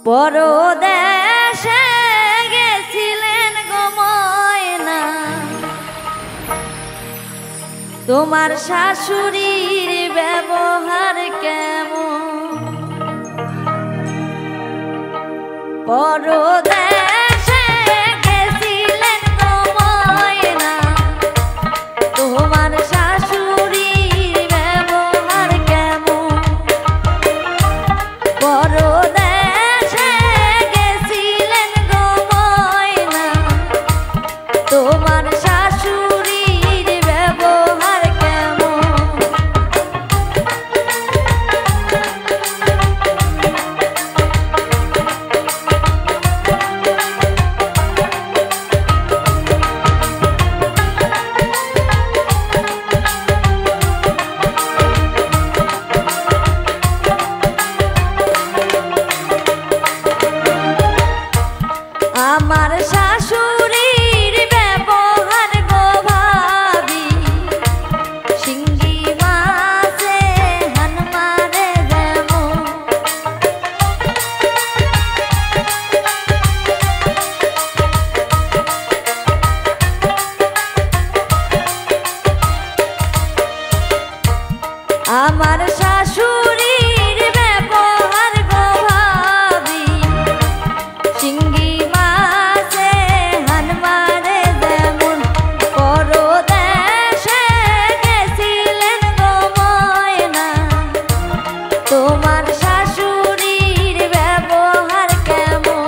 পরদেশে গেছিলেন গো ময়না, তোমার শাশুড়ির ব্যবহার কেমন? পরদেশে গেছিলেন গো ময়না, তোমার শাশুড়ির ব্যবহার কেমন? পরদেশে গেছিলেন গো ময়না, তোমার শাশুড়ির ব্যবহার কেমন? আমার শাশুড়ির ব্যবহার গো ভাবি, শিঙ্গি মাছে হান মারে যেমন। আমার শাশুড়ির ব্যবহার গো ভাবি, শিঙ্গি মাছে হান মারে যেমন। পরদেশে গেছিলেন গো ময়না, তোমার শাশুড়ির ব্যবহার কেমন?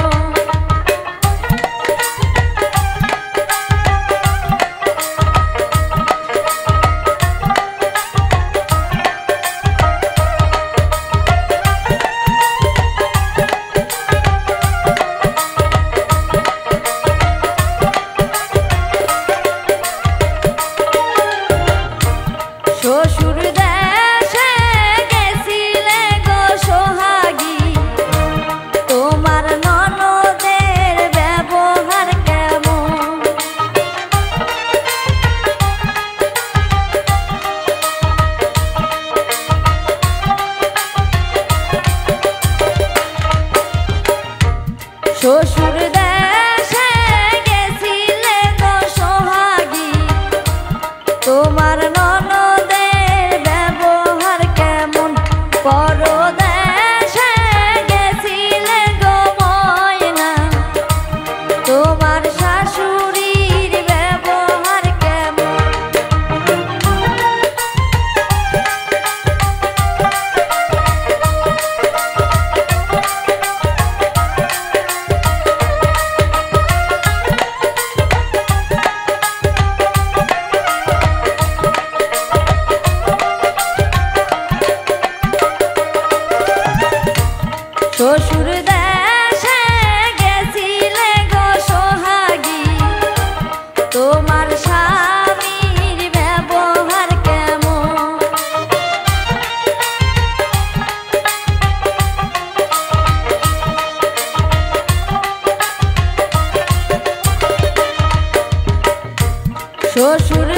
শ্বশুর দেশে গেছিলে গো সোহাগী, তোমার ননদের ব্যবহার কেমন? শ্বশুর দেশে গেছিলে গো সোহাগী, তোমার ননদের ব্যবহার কেমন? পরদেশে গেছিলে গো ময়না, তোমার শাশুড়ির ব্যবহার কেমন? শ্বশুর দেশে গেছিলে গো সোহাগী, তোমার স্বামীর ব্যবহার কেমন? শ্বশুর